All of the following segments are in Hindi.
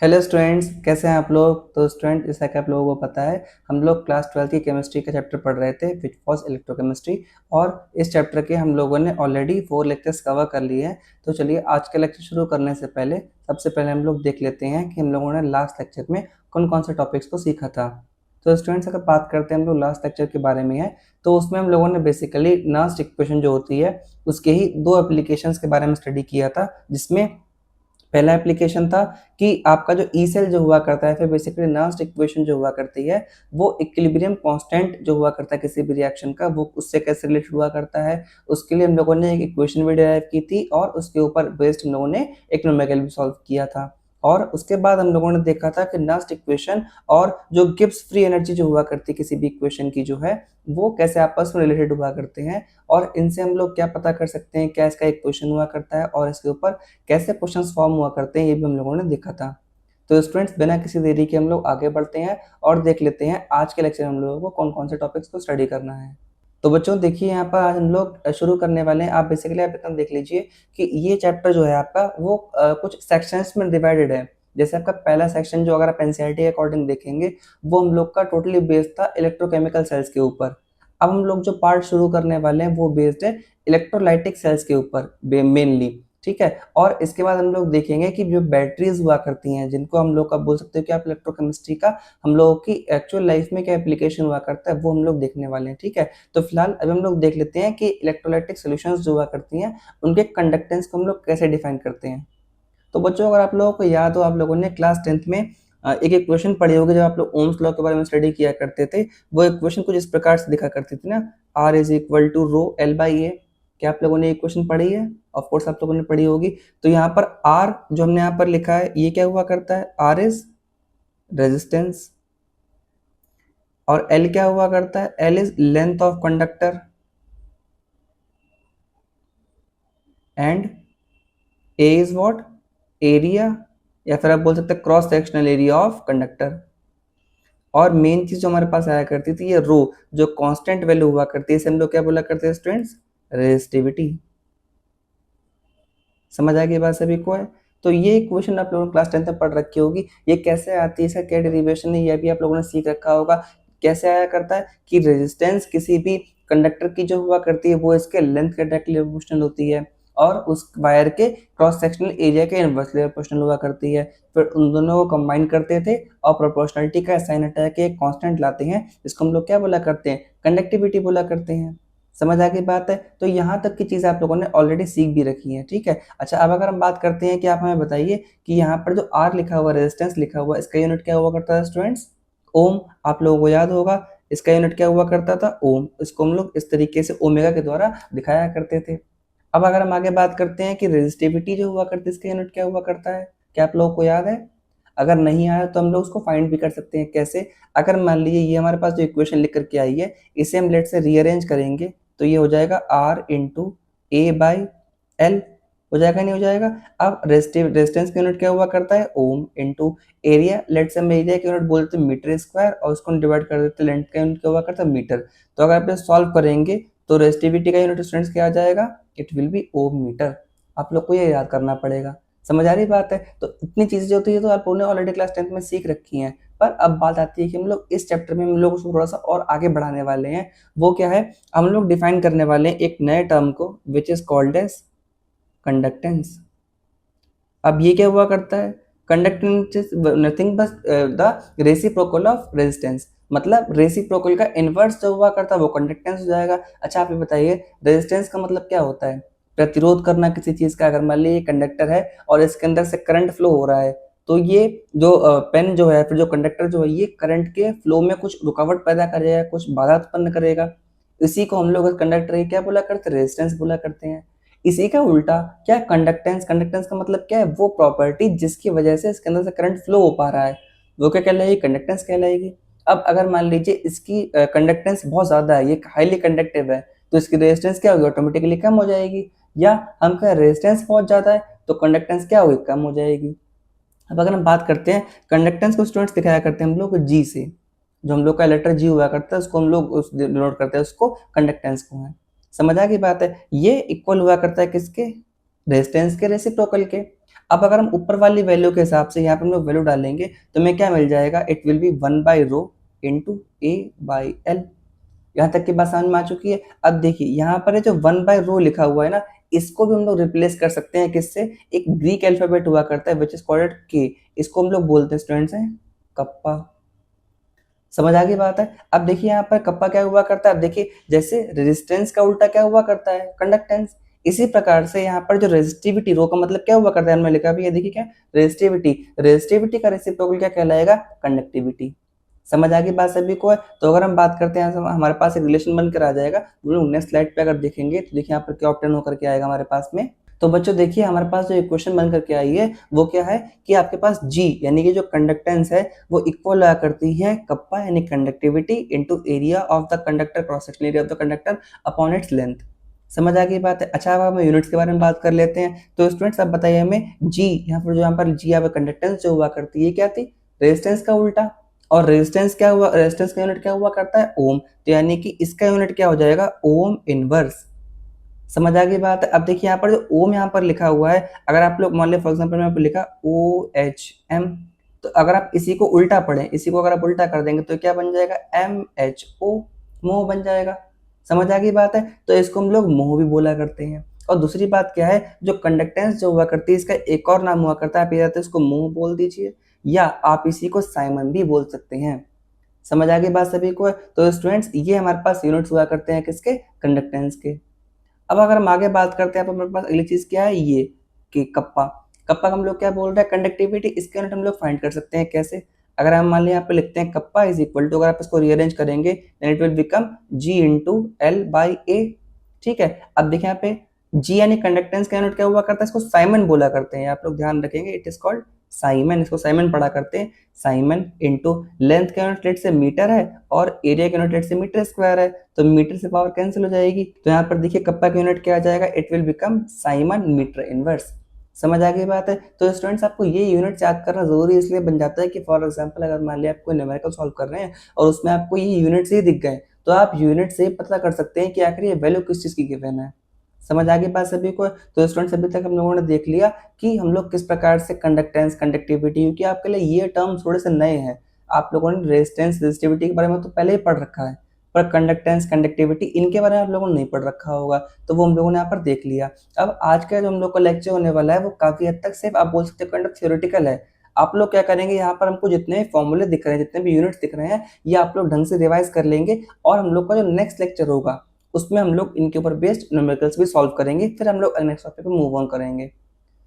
हेलो स्टूडेंट्स, कैसे हैं आप लोग। तो स्टूडेंट, जैसा कि आप लोगों को पता है, हम लोग क्लास 12 की केमिस्ट्री का चैप्टर पढ़ रहे थे विच वॉज इलेक्ट्रोकेमिस्ट्री। और इस चैप्टर के हम लोगों ने ऑलरेडी 4 लेक्चर्स कवर कर लिए हैं। तो चलिए, आज का लेक्चर शुरू करने से पहले सबसे पहले हम लोग देख लेते हैं कि हम लोगों ने लास्ट लेक्चर में कौन कौन से टॉपिक्स को सीखा था। तो स्टूडेंट्स, अगर बात करते हैं हम लोग लास्ट लेक्चर के बारे में है, तो उसमें हम लोगों ने बेसिकली नर्स्ट इक्वेशन जो होती है उसके ही 2 एप्लीकेशंस के बारे में स्टडी किया था। जिसमें पहला एप्लीकेशन था कि आपका जो ई सेल जो हुआ करता है, फिर बेसिकली नर्स्ट इक्वेशन जो हुआ करती है वो इक्विलिब्रियम कांस्टेंट जो हुआ करता है किसी भी रिएक्शन का, वो उससे कैसे रिलेटेड हुआ करता है। उसके लिए हम लोगों ने एक इक्वेशन भी डिराइव की थी और उसके ऊपर बेस्ड हम लोगों ने एक न्यूमेरिकल भी सॉल्व किया था। और उसके बाद हम लोगों ने देखा था कि नर्स्ट इक्वेशन और जो गिब्स फ्री एनर्जी जो हुआ करती है किसी भी इक्वेशन की जो है, वो कैसे आपस में रिलेटेड हुआ करते हैं और इनसे हम लोग क्या पता कर सकते हैं, क्या इसका इक्वेशन हुआ करता है और इसके ऊपर कैसे क्वेश्चंस फॉर्म हुआ करते हैं, ये भी हम लोगों ने देखा था। तो स्टूडेंट्स, बिना किसी देरी के हम लोग आगे बढ़ते हैं और देख लेते हैं आज के लेक्चर में हम लोगों को कौन कौन से टॉपिक्स को स्टडी करना है। तो बच्चों देखिए, यहाँ पर आज हम लोग शुरू करने वाले हैं। आप बेसिकली आप एकदम देख लीजिए कि ये चैप्टर जो है आपका वो कुछ सेक्शंस में डिवाइडेड है। जैसे आपका पहला सेक्शन जो अगर आप एनसीईआरटी के अकॉर्डिंग देखेंगे, वो हम लोग का टोटली बेस्ड था इलेक्ट्रोकेमिकल सेल्स के ऊपर। अब हम लोग जो पार्ट शुरू करने वाले हैं वो बेस्ड है इलेक्ट्रोलाइटिक सेल्स के ऊपर मेनली। ठीक है। और इसके बाद हम लोग देखेंगे कि जो बैटरीज हुआ करती हैं, जिनको हम लोग का बोल सकते हो कि आप इलेक्ट्रोकेमिस्ट्री का हम लोगों की एक्चुअल लाइफ में क्या एप्लीकेशन हुआ करता है, वो हम लोग देखने वाले हैं। ठीक है। तो फिलहाल अभी हम लोग देख लेते हैं कि इलेक्ट्रोलाइटिक सॉल्यूशंस जो हुआ करती हैं उनके कंडक्टेंस को हम लोग कैसे डिफाइन करते हैं। तो बच्चों, अगर आप लोगों को याद हो, आप लोगों ने क्लास 10th में एक इक्वेशन पढ़ी होगी जब आप लोग ओम्स लॉ के बारे में स्टडी किया करते थे। वो इक्वेशन कुछ इस प्रकार से दिखा करती थी ना, R is equal to rho L by A. क्या आप लोगों ने इक्वेशन पढ़ी है? ऑफ कोर्स आप लोगों ने पढ़ी होगी। तो यहाँ पर R जो हमने यहाँ पर लिखा है, ये क्या हुआ करता है? R is resistance. और L क्या हुआ करता है? L is length of conductor. And A is what? Area, या फिर आप बोल सकते हैं cross sectional area of conductor. और मेन चीज जो हमारे पास आया करती थी, ये रो जो कांस्टेंट वैल्यू हुआ करती है, इसे हम लोग क्या बोला करते हैं स्टूडेंट्स? रेजिस्टिविटी। समझ आ गई बात सभी को है? तो ये इक्वेशन आप लोगों ने क्लास 10th में पढ़ रखी होगी। ये कैसे आती है, इसका क्या डेरिवेशन है, ये भी आप लोगों ने सीख रखा होगा। कैसे आया करता है कि रेजिस्टेंस किसी भी कंडक्टर की जो हुआ करती है वो इसके लेंथ के डायरेक्टली प्रोपोर्शनल होती है और उस वायर के क्रॉस सेक्शनल एरिया के इनवर्सली प्रोपोर्शनल हुआ करती है। फिर उन दोनों को कंबाइन करते थे और प्रोपोर्शनलिटी का साइन हटा के एक कांस्टेंट लाते हैं, जिसको हम लोग क्या बोला करते हैं? कंडक्टिविटी बोला करते हैं। समझ आ गई बात है? तो यहाँ तक की चीज़ आप लोगों ने ऑलरेडी सीख भी रखी है। ठीक है। अच्छा, अब अगर हम बात करते हैं कि आप हमें बताइए कि यहाँ पर जो R लिखा हुआ, रेजिस्टेंस लिखा हुआ, इसका यूनिट क्या हुआ करता है स्टूडेंट्स? ओम। आप लोगों को याद होगा इसका यूनिट क्या हुआ करता था? ओम। इसको हम लोग इस तरीके से ओमेगा के द्वारा दिखाया करते थे। अब अगर हम आगे बात करते हैं कि रेजिस्टिविटी जो हुआ करती है, इसका यूनिट क्या हुआ करता है? क्या आप लोगों को याद है? अगर नहीं आया तो हम लोग उसको फाइंड भी कर सकते हैं। कैसे? अगर मान लीजिए ये हमारे पास जो इक्वेशन लिख करके आई है, इसे हम लेट से रीअरेंज करेंगे तो ये हो जाएगा R into A by L. हो जाएगा नहीं हो जाएगा? अब रेजिस्टेंस का यूनिट क्या हुआ करता है? ओम इंटू एरिया, लेट से हम एरिया का यूनिट बोलते हैं मीटर स्क्वायर और उसको डिवाइड कर देते हैं, लेंथ का यूनिट क्या हुआ करता है? मीटर। तो अगर आप सॉल्व करेंगे तो रेजिस्टिविटी का यूनिट स्टूडेंट्स क्या आ जाएगा? It will be ohm metre. आप लोग को ये याद करना पड़ेगा। समझ आ रही बात है? तो इतनी चीजें जो होती है तो आप लोगों ने ऑलरेडी क्लास 10th में सीख रखी हैं। पर अब बात आती है कि हम लोग इस चैप्टर में हम लोग उसको थोड़ा सा और आगे बढ़ाने वाले हैं। वो क्या है? हम लोग डिफाइन करने वाले हैं एक नए टर्म को which is called as conductance. अब ये क्या हुआ करता है? Conductance is nothing but the reciprocal of resistance. मतलब रेसिप्रोकल का इनवर्स जो हुआ करता है वो कंडक्टेंस हो जाएगा। अच्छा, आप ये बताइए रेजिस्टेंस का मतलब क्या होता है? प्रतिरोध करना किसी चीज का। अगर मान लीजिए कंडक्टर है और इसके अंदर से करंट फ्लो हो रहा है, तो ये जो पेन जो है, फिर जो कंडक्टर जो है, ये करंट के फ्लो में कुछ रुकावट पैदा करेगा, कुछ बाधा उत्पन्न करेगा। इसी को हम लोग कंडक्टर क्या बोला करते हैं? रेजिस्टेंस बोला करते हैं। इसी का उल्टा क्या? कंडक्टेंस। कंडक्टेंस का मतलब क्या है? वो प्रॉपर्टी जिसकी वजह से इसके अंदर से करंट फ्लो हो पा रहा है, वो क्या कहलाएगी? कंडक्टेंस कहलाएगी। अब अगर मान लीजिए इसकी कंडक्टेंस बहुत ज्यादा है, ये हाईली कंडक्टिव है, तो इसकी रेजिस्टेंस क्या होगी? ऑटोमेटिकली कम हो जाएगी। या हम कहें रेजिस्टेंस बहुत ज्यादा है तो कंडक्टेंस क्या होगी? कम हो जाएगी। अब अगर हम बात करते हैं कंडक्टेंस को स्टूडेंट्स दिखाया करते हैं हम लोग जी से। जो हम लोग का लेटर जी हुआ करता है उसको हम लोग उस डिनोट करते हैं, उसको कंडक्टेंस को है। समझ आ गई बात है? ये इक्वल हुआ करता है किसके? रेजिस्टेंस के रेसिप्रोकल के। अब अगर हम ऊपर वाली वैल्यू के हिसाब से यहाँ पर हम लोग वैल्यू डालेंगे तो हमें क्या मिल जाएगा, it will B 1/ρ into A/L। यहाँ तक की बात समझ में आ चुकी है। अब देखिए यहाँ पर जो 1/ρ लिखा हुआ है ना, इसको भी हम लोग रिप्लेस कर सकते हैं किससे, एक ग्रीक अल्फाबेट हुआ करता है विच इज कॉल्ड के, इसको हम लोग बोलते हैं स्टूडेंट्स हैं कप्पा। समझ आ गई बात है। अब देखिए यहाँ पर कप्पा क्या हुआ करता है, अब देखिए जैसे रेजिस्टेंस का उल्टा क्या हुआ करता है, कंडक्टेंस। इसी प्रकार से यहाँ पर जो रेजिस्टिविटी, रो का मतलब क्या हुआ करता है, हमने लिखा भी है, देखिए क्या, रेजिस्टिविटी, रेजिस्टिविटी का रेसिप्रोकल क्या कहलाएगा, कंडक्टिविटी। समझ आ गई बात सभी को है। तो अगर हम बात करते हैं हमारे पास एक रिलेशन बनकर आ जाएगा। नेक्स्ट स्लाइड पे अगर देखेंगे तो देखिए यहाँ पर क्या ऑप्टेन होकर के आएगा हमारे पास में। तो बच्चों देखिए हमारे पास जो इक्वेशन बन करके आई है वो क्या है कि आपके पास G यानी कि जो कंडक्टेंस है वो इक्वल हुआ करती है कप्पा यानी conductivity into area of the conductor, cross sectional area of the conductor upon its length. समझ आ गई बात है। अच्छा अब हम यूनिट्स के बारे में बात कर लेते हैं। तो स्टूडेंट्स आप बताइए हमें G, यहाँ पर G यहाँ पर कंडक्टेंस जो हुआ करती है क्या थी, रेजिस्टेंस का उल्टा। और रेजिस्टेंस क्या हुआ, रेजिस्टेंस का यूनिट क्या हुआ करता है, ओम। तो यानी कि इसका यूनिट क्या हो जाएगा, ओम इनवर्स। समझ आ गई बात है। अब देखिए यहाँ पर जो ओम यहाँ पर लिखा हुआ है, अगर आप लोग मान लिया फॉर एग्जांपल यहाँ पर लिखा OHM, तो अगर आप इसी को उल्टा पढ़ें, इसी को अगर आप उल्टा कर देंगे तो क्या बन जाएगा, MHO, मोह बन जाएगा। समझ आ गई बात है। तो इसको हम लोग मोह भी बोला करते हैं। और दूसरी बात क्या है, जो कंडक्टेंस जो हुआ करती है इसका एक और नाम हुआ करता है, आप ये इसको मोह बोल दीजिए या आप इसी को साइमन भी बोल सकते हैं। समझ आ गई बात सभी को। तो स्टूडेंट्स ये हमारे पास यूनिट्स हुआ करते हैं किसके, कंडक्टेंस के। अब अगर हम आगे बात करते हैं तो हमारे पास अगली चीज क्या है, ये कि कप्पा। कप्पा का हम लोग क्या बोल रहे हैं, कंडक्टिविटी। इसके यूनिट हम लोग फाइंड कर सकते हैं कैसे, अगर हम मान लिया यहाँ पे लिखते हैं कप्पा इज इक्वल टू, अगर आप इसको रीअरेंज करेंगे then it will become G into L/A। ठीक है। अब देखिए यहाँ पे G यानी कंडक्टेंस का यूनिट क्या हुआ करता है, इसको साइमन बोला करते हैं, आप लोग ध्यान रखेंगे, इट इज कॉल्ड साइमन, इसको साइमन पढ़ा करते हैं। साइमन इंटू लेंथ का यूनिट लेट से मीटर है और एरिया का यूनिट लेट से मीटर स्क्वायर है, तो मीटर से पावर कैंसिल हो जाएगी। तो यहाँ पर देखिए कप्पा का यूनिट क्या आ जाएगा, it will become siemens metre inverse. समझ आ गई बात है। तो स्टूडेंट्स आपको ये यूनिट याद करना जरूरी इसलिए बन जाता है कि फॉर एग्जांपल अगर मान लिया आप कोई न्यूमेरिकल सॉल्व कर रहे हैं और उसमें आपको ये यूनिट से ही दिख गए, तो आप यूनिट से पता कर सकते हैं कि आखिर ये वैल्यू किस चीज की गिवन है। समझ आ गई बात सभी को। तो स्टूडेंट्स अभी तक हम लोगों ने देख लिया कि हम लोग किस प्रकार से कंडक्टेंस, कंडक्टिविटी, क्योंकि आपके लिए ये टर्म थोड़े से नए हैं, आप लोगों ने रेजिस्टेंस, रेजिस्टिविटी के बारे में तो पहले ही पढ़ रखा है, पर कंडक्टेंस, कंडक्टिविटी इनके बारे में आप लोगों ने नहीं पढ़ रखा होगा, तो वो हम लोगों ने यहाँ पर देख लिया। अब आज का जो हम लोग का लेक्चर होने वाला है वो काफी हद तक सिर्फ आप बोल सकते हो काइंड ऑफ थ्योरेटिकल है। आप लोग क्या करेंगे, यहाँ पर हमको जितने फॉर्मूले दिख रहे हैं, जितने भी यूनिट्स दिख रहे हैं, ये आप लोग ढंग से रिवाइज कर लेंगे और हम लोग का जो नेक्स्ट लेक्चर होगा उसमें हम लोग इनके ऊपर बेस्ड न्यूमेरिकल्स भी सॉल्व करेंगे, फिर हम लोग नेक्स्ट टॉपिक पे मूव ऑन करेंगे।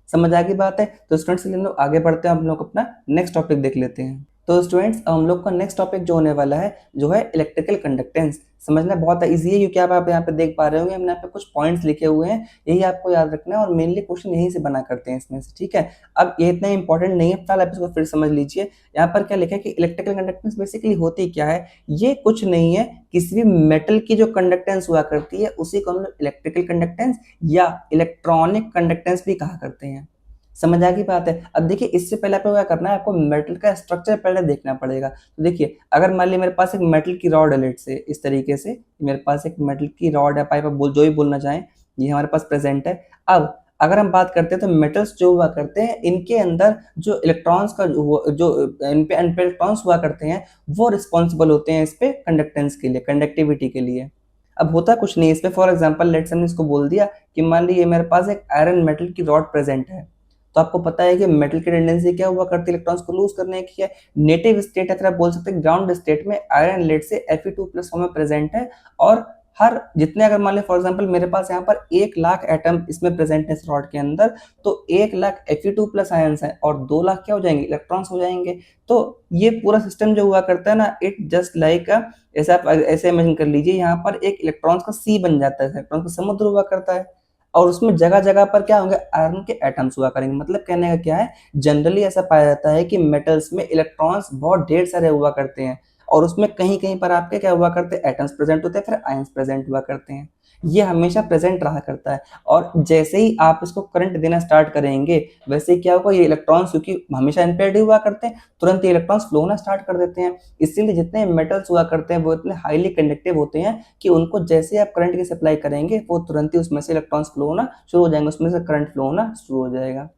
समझ आ गई बात है। तो स्टूडेंट्स हम लोग आगे बढ़ते हैं, हम लोग अपना नेक्स्ट टॉपिक देख लेते हैं। तो स्टूडेंट्स हम लोग का नेक्स्ट टॉपिक जो होने वाला है जो है इलेक्ट्रिकल कंडक्टेंस। समझना बहुत इजी है क्योंकि आप यहाँ पे देख पा रहे होंगे, हमने यहाँ पे कुछ पॉइंट्स लिखे हुए हैं, यही आपको याद रखना है और मेनली क्वेश्चन यहीं से बना करते हैं इसमें से। ठीक है। अब ये इतना इंपॉर्टेंट नहीं है, फिलहाल आप इसको फिर समझ लीजिए। यहाँ पर क्या लिखा है कि इलेक्ट्रिकल कंडक्टेंस बेसिकली होती क्या है, ये कुछ नहीं है, किसी भी मेटल की जो कंडक्टेंस हुआ करती है उसी को हम लोग इलेक्ट्रिकल कंडक्टेंस या इलेक्ट्रॉनिक कंडक्टेंस भी कहा करते हैं। समझ आ गई बात है। अब देखिए इससे पहले आपको क्या करना है, आपको मेटल का स्ट्रक्चर पहले देखना पड़ेगा। तो देखिए अगर मान लीजिए मेरे पास एक मेटल की रॉड है, लेट से इस तरीके से मेरे पास एक मेटल की रॉड है, पाइप, बोल जो भी बोलना चाहें, ये हमारे पास प्रेजेंट है। अब अगर हम बात करते हैं तो मेटल्स जो हुआ करते हैं इनके अंदर जो इलेक्ट्रॉन्स का जो इन पे इलेक्ट्रॉन्स हुआ करते हैं वो रिस्पॉन्सिबल होते हैं इस पे कंडक्टेंस के लिए, कंडक्टिविटी के लिए। अब होता कुछ नहीं इस पे, फॉर एग्जांपल लेट्स हमने इसको बोल दिया कि मान लीजिए मेरे पास एक आयरन मेटल की रॉड प्रेजेंट है, तो आपको पता है कि मेटल की टेंडेंसी क्या हुआ करती है, इलेक्ट्रॉन्स को लूज करने की है। नेटिव स्टेट है, फिर आप बोल सकते हैं ग्राउंड स्टेट में आयरन लेट से Fe2+ फॉर्म में प्रेजेंट है, और हर जितने अगर मान लें फॉर एग्जांपल मेरे पास यहाँ पर 1,00,000 एटम इसमें प्रेजेंट है इस रॉड के अंदर, तो 1,00,000 Fe2+ आयंस है और 2,00,000 क्या हो जाएंगे, इलेक्ट्रॉन्स हो जाएंगे। तो ये पूरा सिस्टम जो हुआ करता है ना, इट जस्ट लाइक ऐसा आप ऐसे इमेजिन कर लीजिए, यहाँ पर एक इलेक्ट्रॉन्स का सी बन जाता है, इलेक्ट्रॉन्स का समुद्र हुआ करता है और उसमें जगह जगह पर क्या होंगे, आयरन के एटम्स हुआ करेंगे। मतलब कहने का क्या है, जनरली ऐसा पाया जाता है कि मेटल्स में इलेक्ट्रॉन्स बहुत ढेर सारे हुआ करते हैं और उसमें कहीं कहीं पर आपके क्या हुआ करते हैं, एटम्स प्रेजेंट होते हैं, फिर आयंस प्रेजेंट हुआ करते हैं। ये हमेशा प्रेजेंट रहा करता है और जैसे ही आप इसको करंट देना स्टार्ट करेंगे वैसे क्या होगा, ये इलेक्ट्रॉन्स क्योंकि हमेशा इम्पेयर्ड हुआ करते हैं, तुरंत ये इलेक्ट्रॉन्स फ्लो होना स्टार्ट कर देते हैं। इसीलिए जितने मेटल्स हुआ करते हैं वो इतने हाईली कंडक्टिव होते हैं कि उनको जैसे आप करंट की सप्लाई करेंगे वो तुरंत ही उसमें से इलेक्ट्रॉन्स फ्लो होना शुरू हो जाएंगे, उसमें से करंट फ्लो होना शुरू हो जाएगा।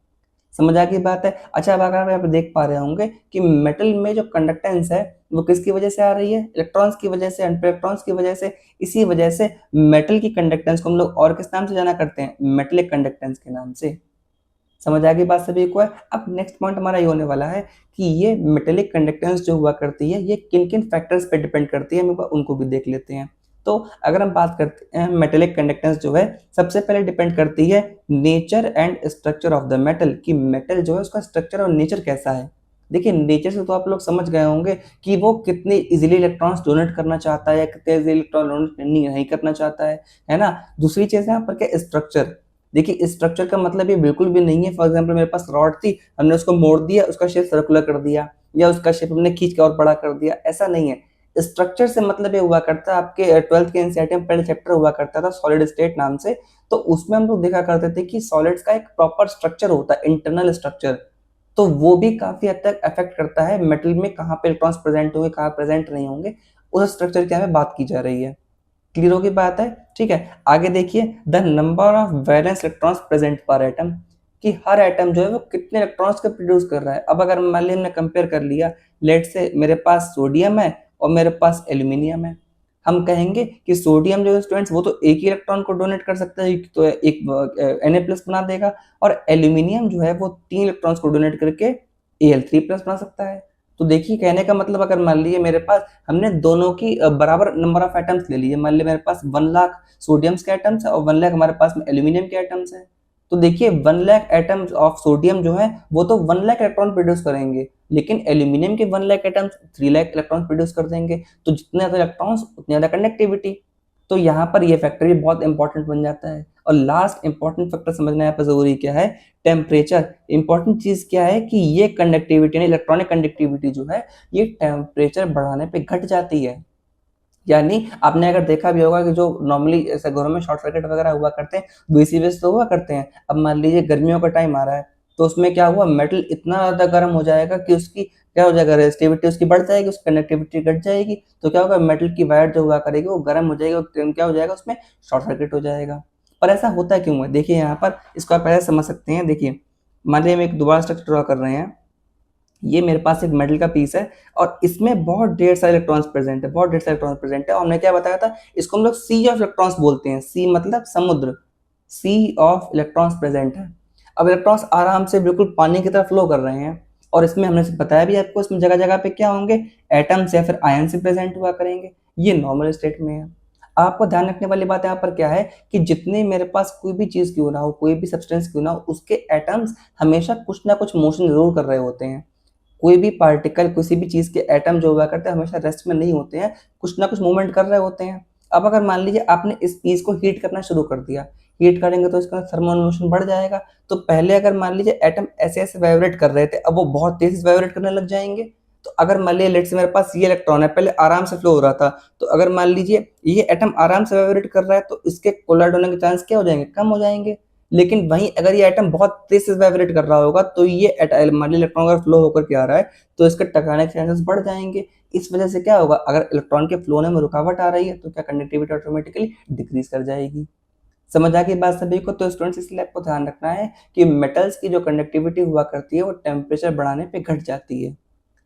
समझ आ गई बात है। अच्छा, अब अगर आप यहाँ पे देख पा रहे होंगे कि मेटल में जो कंडक्टेंस है वो किसकी वजह से आ रही है, इलेक्ट्रॉन्स की वजह से, इलेक्ट्रॉन्स की वजह से। इसी वजह से मेटल की कंडक्टेंस को हम लोग और किस नाम से जाना करते हैं, मेटेलिक कंडक्टेंस के नाम से। समझ आ गई बात सभी को है। अब नेक्स्ट पॉइंट हमारा ये होने वाला है कि ये मेटेलिक कंडक्टेंस जो हुआ करती है ये किन किन फैक्टर्स पे डिपेंड करती है, हम उनको भी देख लेते हैं। तो अगर हम बात करते हैं मेटेलिक कंडक्टेंस जो है, सबसे पहले डिपेंड करती है nature and structure of the metal, कि मेटल जो है उसका स्ट्रक्चर और नेचर कैसा है। देखिए, नेचर से तो आप लोग समझ गए होंगे कि वो कितनी इजीली इलेक्ट्रॉन्स डोनेट करना चाहता है या कितने इजीली इलेक्ट्रॉन डोनेट नहीं करना चाहता है ना। दूसरी चीज है यहाँ पर क्या, स्ट्रक्चर। देखिए, स्ट्रक्चर का मतलब ये बिल्कुल भी नहीं है फॉर एग्जांपल मेरे पास रॉड थी, हमने उसको मोड़ दिया, उसका शेप सर्कुलर कर दिया, या उसका शेप हमने खींच के और बड़ा कर दिया, ऐसा नहीं है। स्ट्रक्चर से मतलब ये हुआ करता है, आपके 12th के एनसीईआरटी में पहले चैप्टर हुआ करता था सॉलिड स्टेट नाम से, तो उसमें हम लोग देखा करते थे कि सॉलिड्स का एक प्रॉपर स्ट्रक्चर होता है, इंटरनल स्ट्रक्चर। तो वो भी काफी हद तक अफेक्ट करता है मेटल में कहाँ पे इलेक्ट्रॉन्स प्रेजेंट होंगे, कहाँ प्रेजेंट नहीं होंगे, उस स्ट्रक्चर की हमें बात की जा रही है। क्लियर होगी बात है, ठीक है। आगे देखिए, the number of valence electrons present पर एटम, कि हर एटम जो है वो कितने इलेक्ट्रॉन्स को प्रोड्यूस कर रहा है। अब अगर मान लीजिए हमने कंपेयर कर लिया, लेट से मेरे पास सोडियम है और मेरे पास एल्यूमिनियम है, हम कहेंगे कि सोडियम जो है स्टूडेंट्स वो तो एक ही इलेक्ट्रॉन को डोनेट कर सकता है, तो एक Na+ बना देगा, और एल्यूमिनियम जो है वो 3 इलेक्ट्रॉन्स को डोनेट करके Al3+ बना सकता है। तो देखिए, कहने का मतलब अगर मान लीजिए मेरे पास हमने दोनों की बराबर नंबर ऑफ एटम्स ले लिए, मान लीजिए मेरे पास 1 लाख सोडियम्स के एटम्स है और 1 लाख हमारे पास में एल्यूमिनियम के एटम्स है। तो देखिए, 1 लाख एटम्स ऑफ सोडियम जो है वो तो 1 लाख इलेक्ट्रॉन प्रोड्यूस करेंगे, लेकिन एल्यूमिनियम के 1 lakh atoms 3 lakh electron produce कर देंगे। तो जितने ज्यादा इलेक्ट्रॉन्स उतनी ज्यादा कंडक्टिविटी। तो यहाँ पर ये फैक्टर भी बहुत इंपॉर्टेंट बन जाता है। और लास्ट इंपॉर्टेंट फैक्टर समझना यहाँ पर जरूरी क्या है, टेम्परेचर। इंपॉर्टेंट चीज क्या है कि ये कंडक्टिविटी इलेक्ट्रॉनिक कंडक्टिविटी जो है ये टेम्परेचर बढ़ाने पे घट जाती है। यानी आपने अगर देखा भी होगा कि जो नॉर्मली ऐसे घरों में शॉर्ट सर्किट वगैरह हुआ करते हैं, वैसी वजह तो हुआ करते हैं। अब मान लीजिए गर्मियों का टाइम आ रहा है, तो उसमें क्या हुआ, मेटल इतना ज्यादा गर्म हो जाएगा कि उसकी क्या हो जाएगा, रेजिस्टिविटी उसकी बढ़ जाएगी, उसकी कंडक्टिविटी घट जाएगी। तो क्या होगा, मेटल की वायर जो हुआ करेगी वो गर्म हो जाएगी, और क्या हो जाएगा, उसमें शॉर्ट सर्किट हो जाएगा। पर ऐसा होता क्यों है, देखिए यहाँ पर इसको आप पहले समझ सकते हैं। देखिए, मान लीजिए हम एक दोबारा स्ट्रक्चर ड्रॉ कर रहे हैं, ये मेरे पास एक मेटल का पीस है और इसमें बहुत ढेर सारे इलेक्ट्रॉन्स प्रेजेंट है, बहुत ढेर सारे इलेक्ट्रॉन्स प्रेजेंट है। और हमने क्या बताया था, इसको हम लोग सी ऑफ इलेक्ट्रॉन्स बोलते हैं, सी मतलब समुद्र, सी ऑफ इलेक्ट्रॉन्स प्रेजेंट है। अब इलेक्ट्रॉन्स आराम से बिल्कुल पानी की तरह फ्लो कर रहे हैं, और इसमें हमने बताया भी आपको, इसमें जगह जगह पे क्या होंगे, एटम्स या फिर आयन से प्रेजेंट हुआ करेंगे। ये नॉर्मल स्टेट में है। आपको ध्यान रखने वाली बात यहाँ पर क्या है कि जितने मेरे पास कोई भी चीज क्यों ना हो, कोई भी सब्सटेंस क्यों ना हो, उसके एटम्स हमेशा कुछ ना कुछ मोशन जरूर कर रहे होते हैं। कोई भी पार्टिकल, किसी भी चीज के एटम जो हुआ करते हैं हमेशा रेस्ट में नहीं होते हैं, कुछ ना कुछ मूवमेंट कर रहे होते हैं। अब अगर मान लीजिए आपने इस पीस को हीट करना शुरू कर दिया, हीट करेंगे तो इसका थर्मल मोशन बढ़ जाएगा। तो पहले अगर मान लीजिए एटम ऐसे ऐसे वाइब्रेट कर रहे थे, अब वो बहुत तेज से वाइब्रेट करने लग जाएंगे। तो अगर मान लीजिए लेट्स से मेरे पास ये इलेक्ट्रॉन है, पहले आराम से फ्लो हो रहा था, तो अगर मान लीजिए ये एटम आराम से वाइब्रेट कर रहा है तो इसके कोलाइड होने के चांस क्या हो जाएंगे, कम हो जाएंगे। लेकिन वहीं अगर ये एटम बहुत तेज से वाइब्रेट कर रहा होगा तो ये मान लीजिए इलेक्ट्रॉन अगर फ्लो होकर के आ रहा है तो इसके टकराने के चांसेस बढ़ जाएंगे। इस वजह से क्या होगा, अगर इलेक्ट्रॉन के फ्लो में रुकावट आ रही है तो क्या कंडक्टिविटी ऑटोमेटिकली डिक्रीज कर जाएगी। समझ आ गई बात सभी को। तो स्टूडेंट्स इसलिए आपको ध्यान रखना है कि मेटल्स की जो कंडक्टिविटी हुआ करती है वो टेम्परेचर बढ़ाने पे घट जाती है।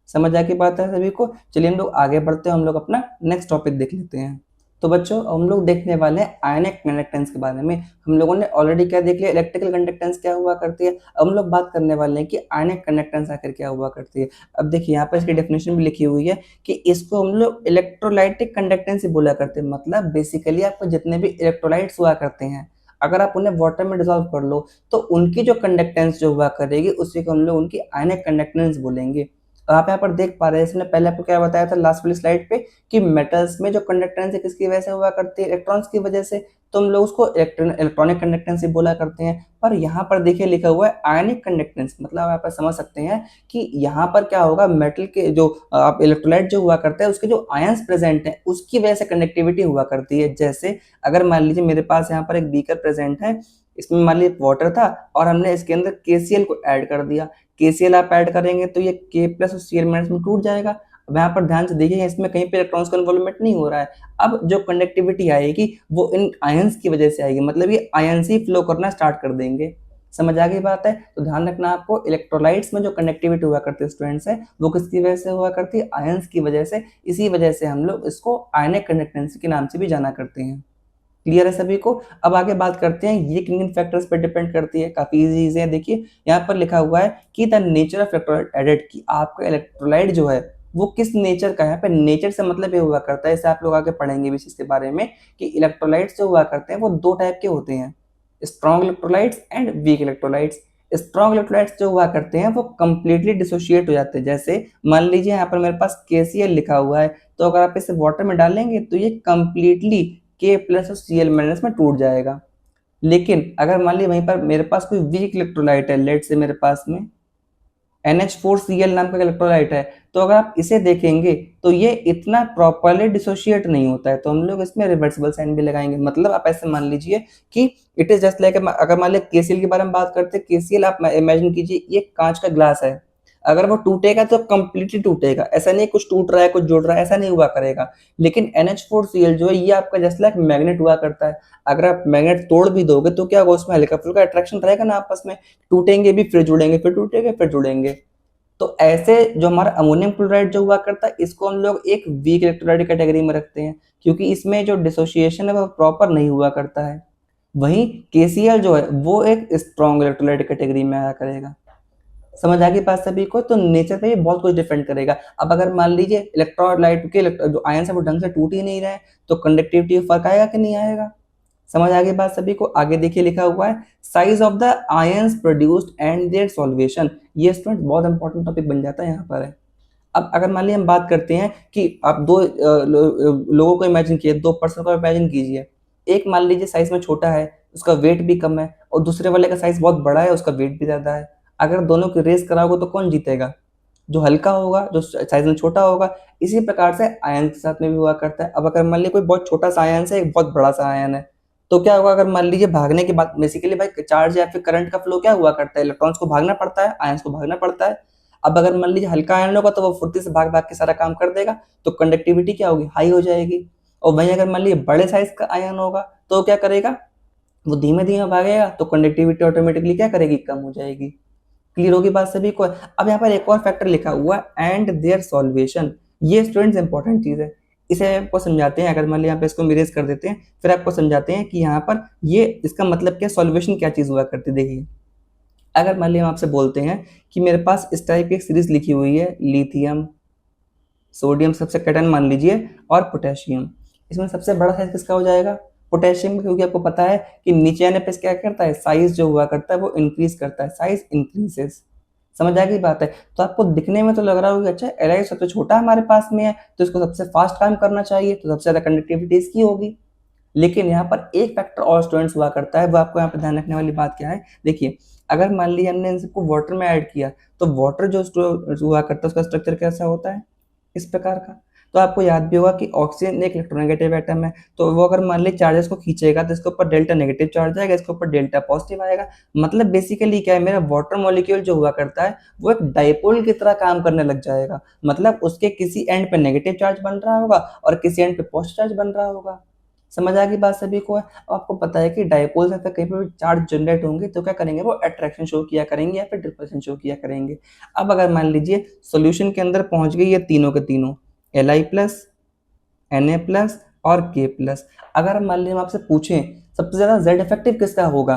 समझ आ गई बात है सभी को। चलिए हम लोग आगे बढ़ते हैं, हम लोग अपना नेक्स्ट टॉपिक देख लेते हैं। तो बच्चों, हम लोग देखने वाले हैं आयनिक कंडक्टेंस के बारे में। हम लोगों ने ऑलरेडी क्या देख लिया, इलेक्ट्रिकल कंडक्टेंस क्या हुआ करती है। अब हम लोग बात करने वाले हैं कि आयनिक कंडक्टेंस आखिर क्या हुआ करती है। अब देखिए यहाँ पर इसकी डेफिनेशन भी लिखी हुई है कि इसको हम लोग इलेक्ट्रोलाइटिक कंडक्टेंस ही बोला करते हैं। मतलब बेसिकली आपको जितने भी इलेक्ट्रोलाइट्स हुआ करते हैं, अगर आप उन्हें वाटर में डिसॉल्व कर लो तो उनकी जो कंडक्टेंस जो हुआ करेगी उसी को हम लोग उनकी आयनिक कंडक्टेंस बोलेंगे। तो आप यहाँ पर देख पा रहे हैं, इसने पहले आपको क्या बताया था लास्ट वाली स्लाइड पे कि मेटल्स में जो कंडक्टेंस है किसकी वजह से हुआ करती है, इलेक्ट्रॉन्स की वजह से। तो हम लोग उसको इलेक्ट्रॉनिक कंडक्टेंस ही बोला करते हैं। पर यहाँ पर देखिए लिखा हुआ है आयनिक कंडक्टेंस, मतलब आप समझ सकते हैं कि यहाँ पर क्या होगा, मेटल के जो आप इलेक्ट्रोलाइट जो हुआ करते हैं उसके जो आयंस प्रेजेंट है उसकी वजह से कंडक्टिविटी हुआ करती है। जैसे अगर मान लीजिए मेरे पास यहाँ पर एक बीकर प्रेजेंट है, इसमें मान लीजिए वाटर था और हमने इसके अंदर KCl को ऐड कर दिया। KCl आप ऐड करेंगे तो ये K+ और Cl- में टूट जाएगा। अब यहाँ पर ध्यान से देखिए, इसमें कहीं पे इलेक्ट्रॉन्स का इन्वॉल्वमेंट नहीं हो रहा है। अब जो कंडक्टिविटी आएगी वो इन आयंस की वजह से आएगी, मतलब ये आयंस ही फ्लो करना स्टार्ट कर देंगे। समझ आ गई बात है? तो ध्यान रखना आपको, इलेक्ट्रोलाइट्स में जो कंडक्टिविटी हुआ करती है स्टूडेंट्स है, वो किसकी वजह से हुआ करती है? आयंस की वजह से। इसी वजह से हम लोग इसको आयनिक कंडक्टेंसी के नाम से भी जाना करते हैं। क्लियर है सभी को? अब आगे बात करते हैं ये किन किन फैक्टर्स पर डिपेंड करती है। काफी इजी चीजें हैं। देखिए यहाँ पर लिखा हुआ है कि the nature of electrolyte added, की आपका इलेक्ट्रोलाइट जो है वो किस नेचर का है। यहाँ पे नेचर से मतलब ये हुआ करता है, इसे आप लोग आगे पढ़ेंगे भी इसके बारे में, कि इलेक्ट्रोलाइट्स जो हुआ करते हैं वो दो टाइप के होते हैं, strong electrolytes and weak electrolytes. Strong electrolytes जो हुआ करते हैं वो कंप्लीटली डिसोशिएट हो जाते हैं। जैसे मान लीजिए यहाँ पर मेरे पास KCl लिखा हुआ है, तो अगर आप इसे वाटर में डालेंगे तो ये कंप्लीटली K प्लस और Cl माइनस में टूट जाएगा। लेकिन अगर मान लीजिए वहीं पर मेरे पास कोई वीक इलेक्ट्रोलाइट है, लेट से मेरे पास में NH4Cl नाम का इलेक्ट्रोलाइट है, तो अगर आप इसे देखेंगे तो ये इतना प्रॉपरली डिसोशिएट नहीं होता है, तो हम लोग इसमें रिवर्सिबल साइन भी लगाएंगे। मतलब आप ऐसे मान लीजिए कि इट इज जस्ट लाइक, अगर मान लीजिए KCl के बारे में बात करते हैं, KCl आप इमेजिन कीजिए ये कांच का ग्लास है, अगर वो टूटेगा तो कंप्लीटली टूटेगा, ऐसा नहीं कुछ टूट रहा है कुछ जुड़ रहा है, ऐसा नहीं हुआ करेगा। लेकिन NH4Cl जो है ये आपका जस्ट लाइक मैग्नेट हुआ करता है, अगर आप मैग्नेट तोड़ भी दोगे तो क्या होगा, उसमें हल्का फुल्का अट्रैक्शन रहेगा ना आपस में, टूटेंगे भी फिर जुड़ेंगे, फिर टूटेंगे फिर जुड़ेंगे। तो ऐसे जो हमारा अमोनियम क्लोराइड जो हुआ करता है, इसको हम लोग एक वीक इलेक्ट्रोलाइट कैटेगरी में रखते हैं, क्योंकि इसमें जो डिसोसिएशन है वो प्रॉपर नहीं हुआ करता है। वहीं KCl जो है वो एक स्ट्रॉन्ग इलेक्ट्रोलाइट कैटेगरी में आया करेगा। समझ आ गई बात सभी को? तो नेचर पे ये बहुत कुछ डिपेंड करेगा। अब अगर मान लीजिए इलेक्ट्रोलाइट के जो आयंस है वो ढंग से टूट ही नहीं रहे, तो कंडक्टिविटी फर्क आएगा कि नहीं आएगा? समझ आ गई बात सभी को? आगे देखिए लिखा हुआ है size of the ions produced and their solvation. ये स्टूडेंट बहुत इंपॉर्टेंट टॉपिक बन जाता है यहाँ पर है। अब अगर मान लीजिए हम बात करते हैं कि आप दो लोगों को इमेजिन कीजिए, दो पर्सन को इमेजिन कीजिए, एक मान लीजिए साइज में छोटा है, उसका वेट भी कम है, और दूसरे वाले का साइज बहुत बड़ा है, उसका वेट भी ज्यादा है। अगर दोनों की रेस कराओगे तो कौन जीतेगा? जो हल्का होगा, जो साइज में छोटा होगा। इसी प्रकार से आयन के साथ में भी हुआ करता है। अब अगर मान लीजिए कोई बहुत छोटा सा आयन है, एक बहुत बड़ा सा आयन है, तो क्या होगा? अगर मान लीजिए भागने की बात, बेसिकली भाई चार्ज या फिर करंट का फ्लो क्या हुआ करता है, इलेक्ट्रॉन्स को भागना पड़ता है, आयंस को भागना पड़ता है। अब अगर मान लीजिए हल्का आयन होगा तो वो फुर्ती से भाग भाग के सारा काम कर देगा, तो कंडक्टिविटी क्या होगी? हाई हो जाएगी। और वहीं अगर मान लीजिए बड़े साइज का आयन होगा तो क्या करेगा? वो धीमे धीमे भागेगा, तो कंडक्टिविटी ऑटोमेटिकली क्या करेगी? कम हो जाएगी। क्लियर होगी बात सभी को? अब यहाँ पर एक और फैक्टर लिखा हुआ है एंड देयर सॉल्वेशन। ये स्टूडेंट्स इंपॉर्टेंट चीज है, इसे आपको समझाते हैं। अगर मान लिया यहाँ पे इसको इरेज कर देते हैं, फिर आपको समझाते हैं कि यहाँ पर ये इसका मतलब क्या, सॉल्वेशन क्या चीज हुआ करती है। देखिए अगर मान लिया हम आपसे बोलते हैं कि मेरे पास इस टाइप की एक सीरीज लिखी हुई है, लिथियम, सोडियम सबसे कैटन मान लीजिए, और पोटेशियम, इसमें सबसे बड़ा साइज किसका हो जाएगा? पोटेशियम, क्योंकि आपको पता है कि नीचे आने पे क्या करता है, साइज जो हुआ करता है वो इंक्रीज करता है, साइज इंक्रीजेस। समझ आ गई बात है? तो आपको दिखने में तो लग रहा होगा अच्छा एलआई सबसे छोटा हमारे पास में है, तो इसको सबसे फास्ट काम करना चाहिए, तो सबसे ज्यादा कंडक्टिविटी इसकी होगी। लेकिन यहाँ पर एक फैक्टर और स्टूडेंट्स हुआ करता है, वो आपको यहाँ पे ध्यान रखने वाली बात क्या है। देखिए अगर मान लीजिए हमने इन सबको वाटर में ऐड किया, तो वाटर जो हुआ करता है उसका स्ट्रक्चर कैसा होता है? इस प्रकार का। तो आपको याद भी होगा कि ऑक्सीजन एक इलेक्ट्रोनेगेटिव एटम है, तो वो अगर मान लीजिए चार्जेस को खींचेगा तो इसके ऊपर डेल्टा नेगेटिव चार्ज आएगा, इसके ऊपर डेल्टा पॉजिटिव आएगा। मतलब बेसिकली क्या है, मेरा वाटर मॉलिक्यूल जो हुआ करता है वो एक डाइपोल की तरह काम करने लग जाएगा। मतलब उसके किसी एंड पे नेगेटिव चार्ज बन रहा होगा और किसी एंड पे पॉजिटिव चार्ज बन रहा होगा। समझ आ गई बात सभी को? आपको पता है कि डाइपोल्स अगर कहीं पर चार्ज जनरेट होंगे तो क्या करेंगे, वो अट्रैक्शन शो किया करेंगे या फिर रिपल्शन शो किया करेंगे। अब अगर मान लीजिए सॉल्यूशन के अंदर पहुंच गई ये तीनों के तीनों, Li प्लस, Na प्लस और K प्लस। अगर मान लीजिए हम आपसे पूछें सबसे ज्यादा Z इफेक्टिव किसका होगा,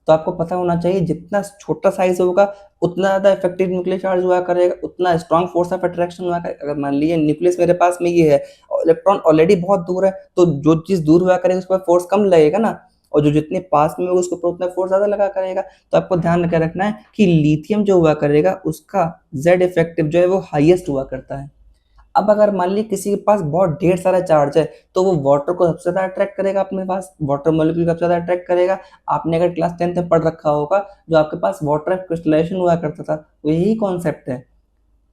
तो आपको पता होना चाहिए जितना छोटा साइज होगा उतना ज्यादा इफेक्टिव न्यूक्लियर चार्ज हुआ करेगा, उतना स्ट्रॉन्ग फोर्स ऑफ अट्रैक्शन हुआ करेगा। अगर मान लीजिए न्यूक्लियस मेरे पास में ये है और इलेक्ट्रॉन ऑलरेडी बहुत दूर है, तो जो चीज दूर हुआ करेगा उस पर फोर्स कम लगेगा ना, और जो जितने पास में होगा उसके ऊपर उतना फोर्स ज्यादा लगा करेगा। तो आपको ध्यान रखना है कि लिथियम जो हुआ करेगा उसका Z इफेक्टिव जो है वो हाईएस्ट हुआ करता है। अब अगर मान ली किसी के पास बहुत ढेर सारा चार्ज है, तो वो वाटर को सबसे ज्यादा अट्रैक्ट करेगा, अपने पास वाटर मॉलिक्यूल सबसे ज्यादा अट्रैक्ट करेगा। आपने अगर क्लास 10th में पढ़ रखा होगा, जो आपके पास वाटर क्रिस्टलाइजेशन हुआ करता था, वो यही कॉन्सेप्ट है।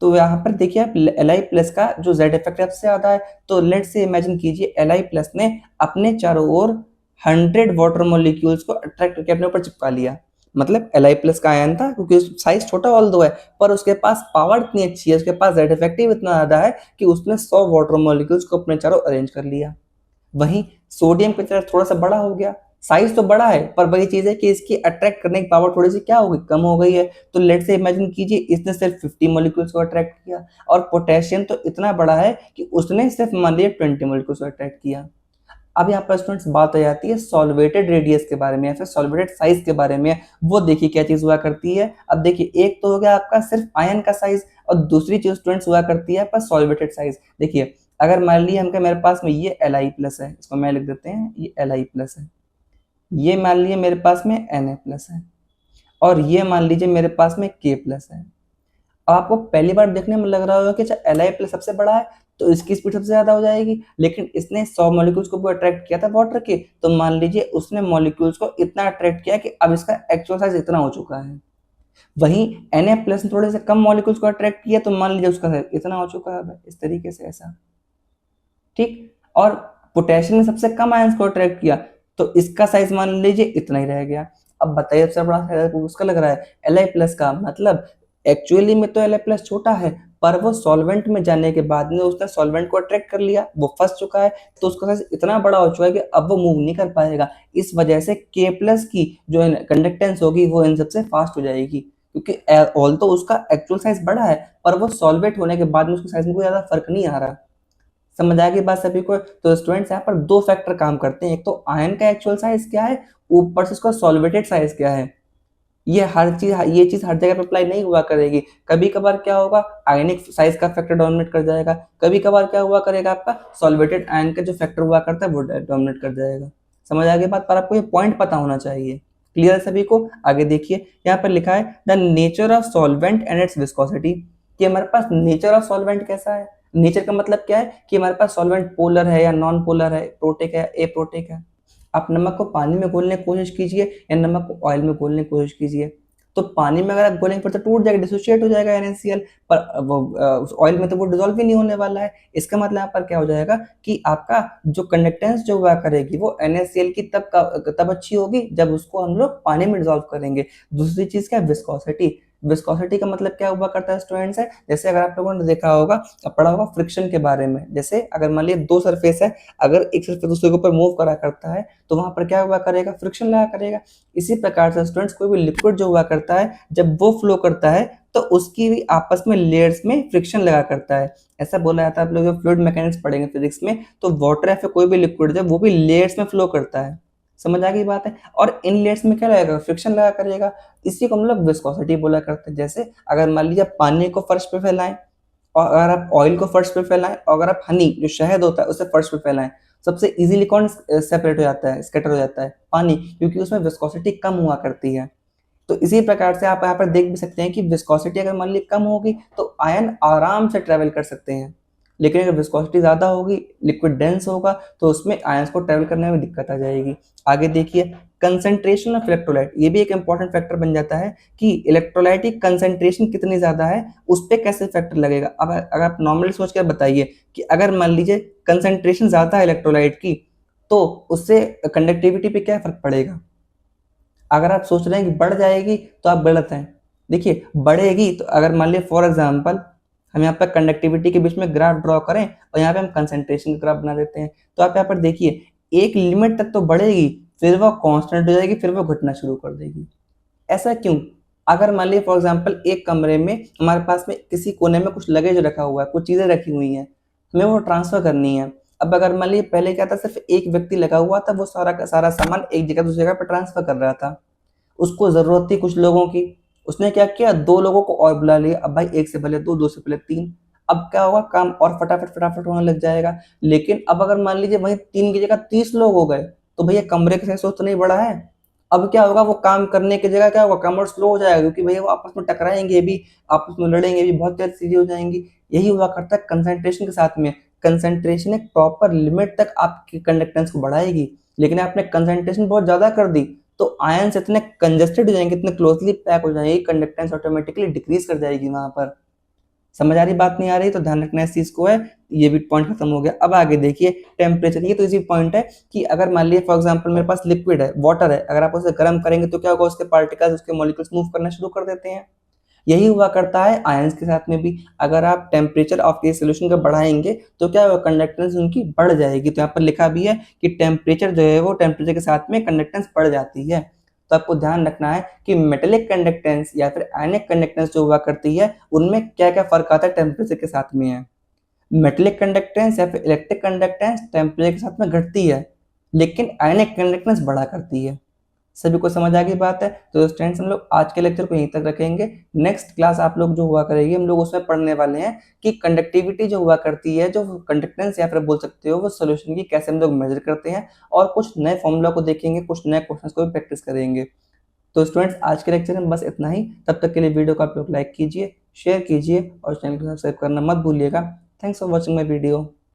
तो यहाँ पर देखिए आप Li प्लस का जो Z इफेक्ट सबसे ज्यादा है, तो लेट से इमेजिन कीजिए Li प्लस ने अपने चारों ओर 100 वाटर मॉलिक्यूल्स को अट्रैक्ट करके अपने ऊपर चिपका लिया। मतलब Li प्लस का आयन था, क्योंकि साइज छोटा ऑल दो है, पर उसके पास पावर इतनी अच्छी है, उसके पास Z इफेक्टिव इतना ज्यादा है कि उसने 100 वाटर मॉलिक्यूल्स को अपने चारों अरेंज कर लिया। वहीं सोडियम की तरह थोड़ा सा बड़ा हो गया, साइज तो बड़ा है पर वही चीज है कि इसकी अट्रैक्ट करने की पावर थोड़ी सी क्या हो गई, कम हो गई है। तो लेट से इमेजिन कीजिए इसने सिर्फ 50 मॉलिक्यूल्स को अट्रैक्ट किया और पोटेशियम तो इतना बड़ा है कि उसने सिर्फ मान लीजिए 20 मॉलिक्यूल्स को अट्रैक्ट किया। अब यहाँ पर स्टूडेंट्स बात आ जाती है सॉल्वेटेड रेडियस के बारे में या फिर सॉल्वेटेड साइज के बारे में। वो देखिए क्या चीज हुआ करती है। अब देखिए एक तो हो गया आपका सिर्फ आयन का साइज और दूसरी चीज स्टूडेंट्स हुआ करती है आपका सॉल्वेटेड साइज। देखिए अगर मान लीजिए हमके मेरे पास में ये Li प्लस है, इसको मैं लिख देते हैं ये Li प्लस है, ये मान लीजिए मेरे पास में Na प्लस है और ये मान लीजिए मेरे पास में K प्लस है। अब आपको पहली बार देखने में लग रहा होगा कि अच्छा Li प्लस सबसे बड़ा है तो इसकी स्पीड सबसे ज्यादा हो जाएगी, लेकिन इसने 100 मॉलिक्यूल्स को भी अट्रैक्ट किया था वाटर के, तो मान लीजिए उसने मॉलिक्यूल्स को इतना अट्रैक्ट किया कि अब इसका एक्चुअल साइज इतना हो चुका है। वहीं Na प्लस ने थोड़े से कम मॉलिक्यूल्स को अट्रैक्ट किया तो मान लीजिए उसका साइज इतना हो चुका है, इस तरीके से ऐसा। ठीक। और पोटेशियम ने सबसे कम आयंस को अट्रैक्ट किया तो इसका साइज मान लीजिए इतना ही रह गया। अब बताइए सबसे बड़ा साइज उसका लग रहा है Li प्लस का, मतलब एक्चुअली में तो Li प्लस छोटा है पर वो सॉल्वेंट में जाने के बाद में उसने सॉल्वेंट को अट्रैक्ट कर लिया, वो फंस चुका है तो उसका साइज इतना बड़ा हो चुका है कि अब वो मूव नहीं कर पाएगा। इस वजह से K प्लस की जो कंडक्टेंस होगी वो इन सबसे फास्ट हो जाएगी, क्योंकि ऑल तो उसका एक्चुअल साइज बड़ा है पर वो सॉल्वेट होने के बाद में उसके साइज में कोई ज्यादा फर्क नहीं आ रहा। समझ आ गई बात सभी को। तो स्टूडेंट्स यहाँ पर दो फैक्टर काम करते हैं, एक तो आयन का एक्चुअल साइज क्या है, ऊपर से उसका सॉल्वेटेड साइज क्या है। ये चीज हर जगह पे अप्लाई नहीं हुआ करेगी। कभी कभार क्या होगा आयनिक साइज का फैक्टर डोमिनेट कर जाएगा, कभी कभार क्या हुआ करेगा आपका सॉल्वेटेड आयन का जो फैक्टर हुआ करता है वो डोमिनेट कर जाएगा। समझ आ गई बात, पर आपको ये पॉइंट पता होना चाहिए। क्लियर है सभी को। आगे देखिए यहाँ पर लिखा है the nature of solvent and it's viscosity, कि हमारे पास नेचर ऑफ सॉल्वेंट कैसा है। नेचर का मतलब क्या है कि हमारे पास सॉल्वेंट पोलर है या नॉन पोलर है, प्रोटिक है या एप्रोटिक है। आप नमक को पानी में घोलने की कोशिश कीजिए या नमक को ऑयल में घोलने की कोशिश कीजिए, तो पानी में अगर आप घोलेंगे फिर तो टूट जाएगा, डिसोशिएट हो जाएगा NaCl, पर वो ऑयल में तो वो डिजोल्व ही नहीं होने वाला है। इसका मतलब यहाँ पर क्या हो जाएगा कि आपका जो कंडक्टेंस जो हुआ करेगी वो NaCl की तब अच्छी होगी जब उसको हम लोग पानी में डिजोल्व करेंगे। दूसरी चीज क्या है विस्कोसिटी। विस्कोसिटी का मतलब क्या हुआ करता है स्टूडेंट्स है, जैसे अगर आप लोगों ने देखा होगा पढ़ा होगा फ्रिक्शन के बारे में, जैसे अगर मान लीजिए दो सरफेस है, अगर एक सरफेस दूसरे के ऊपर मूव करा करता है तो वहां पर क्या हुआ करेगा फ्रिक्शन लगा करेगा। इसी प्रकार से स्टूडेंट्स कोई भी लिक्विड जो हुआ करता है जब वो फ्लो करता है तो उसकी भी आपस में लेयर्स में फ्रिक्शन लगा करता है। ऐसा बोला जाता है, आप लोग फ्लूइड मैकेनिक्स पढ़ेंगे फिजिक्स में, तो वाटर या फिर कोई भी लिक्विड है वो भी लेयर्स में फ्लो करता है। समझ आ गई बात है। और इन लेयर्स में क्या लगेगा फ्रिक्शन लगा करेगा, इसी को हम लोग विस्कोसिटी बोला करते हैं। जैसे अगर मान लीजिए पानी को फर्श पे फैलाएं और अगर आप ऑयल को फर्श पे फैलाएं और अगर आप हनी जो शहद होता है उसे फर्श पे फैलाएं, सबसे इजीली कौन सेपरेट हो जाता है, स्कैटर हो जाता है, पानी, क्योंकि उसमें विस्कोसिटी कम हुआ करती है। तो इसी प्रकार से आप यहाँ पर देख भी सकते हैं कि विस्कोसिटी अगर मान लीजिए कम होगी तो आयन आराम से ट्रेवल कर सकते हैं, लेकिन अगर विस्कोसिटी ज्यादा होगी, लिक्विड डेंस होगा, तो उसमें आयंस को ट्रेवल करने में दिक्कत आ जाएगी। आगे देखिए कंसेंट्रेशन ऑफ इलेक्ट्रोलाइट, ये भी एक इंपॉर्टेंट फैक्टर बन जाता है कि इलेक्ट्रोलाइट की कंसेंट्रेशन कितनी ज्यादा है उस पर कैसे फैक्टर लगेगा। अब अगर आप नॉर्मली सोच कर बताइए कि अगर मान लीजिए कंसेंट्रेशन ज्यादा है इलेक्ट्रोलाइट की तो उससे कंडक्टिविटी पे क्या फर्क पड़ेगा। अगर आप सोच रहे हैं कि बढ़ जाएगी तो आप गलत हैं। देखिए बढ़ेगी तो अगर मान लीजिए फॉर एग्जांपल हम यहाँ पर कंडक्टिविटी के बीच में ग्राफ ड्रॉ करें और यहाँ पे हम कंसंट्रेशन का ग्राफ बना देते हैं, तो आप यहाँ पर देखिए एक लिमिट तक तो बढ़ेगी फिर वो कांस्टेंट हो जाएगी, फिर वो घटना शुरू कर देगी। ऐसा क्यों। अगर मान लीजिए फॉर एग्जांपल एक कमरे में हमारे पास में किसी कोने में कुछ लगेज रखा हुआ है, कुछ चीजें रखी हुई हैं, हमें वो ट्रांसफर करनी है। अब अगर मान लीजिए पहले क्या था सिर्फ एक व्यक्ति लगा हुआ था, वो सारा का सारा सामान एक जगह दूसरी जगह पर ट्रांसफर कर रहा था, उसको जरूरत थी कुछ लोगों की, उसने क्या किया दो लोगों को और बुला लिया। अब भाई एक से पहले दो, दो से पहले तीन, अब क्या होगा काम और फटाफट फटाफट होने लग जाएगा। लेकिन अब अगर मान लीजिए वही 3 की जगह 30 लोग हो गए तो भैया कमरे का साइज तो नहीं बढ़ा है। अब क्या होगा वो काम करने की जगह क्या होगा काम और स्लो हो जाएगा, क्योंकि भैया वो आपस में टकराएंगे भी, आपस में लड़ेंगे भी, बहुत सारी चीजें हो जाएंगी। यही हुआ करता है कंसंट्रेशन के साथ में। कंसंट्रेशन एक प्रॉपर लिमिट तक आपकी कंडक्टेंस को बढ़ाएगी, लेकिन आपने कंसंट्रेशन बहुत ज्यादा कर दी तो आयंस इतने कंजेस्टेड हो जाएंगे, इतने क्लोजली पैक हो जाएंगे, कंडक्टेंस ऑटोमेटिकली डिक्रीज कर जाएगी वहां पर। समझ आ रही बात, नहीं आ रही तो ध्यान रखना इस चीज को है। ये भी पॉइंट खत्म हो गया। अब आगे देखिए टेम्परेचर, ये तो इसी पॉइंट है कि अगर मान लीजिए फॉर एग्जांपल मेरे पास लिक्विड है, वाटर है, अगर आप उसे गर्म करेंगे तो क्या होगा उसके पार्टिकल्स उसके मॉलिक्यूल्स मूव करना शुरू कर देते हैं। यही हुआ करता है आयंस के साथ में भी। अगर आप टेम्परेचर ऑफ के सोल्यूशन को बढ़ाएंगे तो क्या होगा, कंडक्टेंस उनकी बढ़ जाएगी। तो यहाँ पर लिखा भी है कि टेम्परेचर जो है वो टेम्परेचर के साथ में कंडक्टेंस बढ़ जाती है। तो आपको ध्यान रखना है कि मेटेलिक कंडक्टेंस या फिर आयनिक कंडक्टेंस जो हुआ करती है उनमें क्या क्या फर्क आता है टेम्परेचर के साथ में है। मेटेलिक कंडक्टेंस या फिर इलेक्ट्रिक कंडक्टेंस टेम्परेचर के साथ में घटती है, लेकिन आयनिक कंडक्टेंस बढ़ा करती है। सभी को समझ आ गई बात है। तो स्टूडेंट्स हम लोग आज के लेक्चर को यहीं तक रखेंगे। नेक्स्ट क्लास आप लोग जो हुआ करेगी हम लोग उसमें पढ़ने वाले हैं कि कंडक्टिविटी जो हुआ करती है, जो कंडक्टेंस या फिर बोल सकते हो वो सोल्यूशन की कैसे हम लोग मेजर करते हैं, और कुछ नए फॉर्मूला को देखेंगे, कुछ नए क्वेश्चंस को भी प्रैक्टिस करेंगे। तो स्टूडेंट्स आज के लेक्चर में बस इतना ही। तब तक के लिए वीडियो को आप लोग लाइक कीजिए, शेयर कीजिए और चैनल को सब्सक्राइब करना मत भूलिएगा। Thanks for watching my video.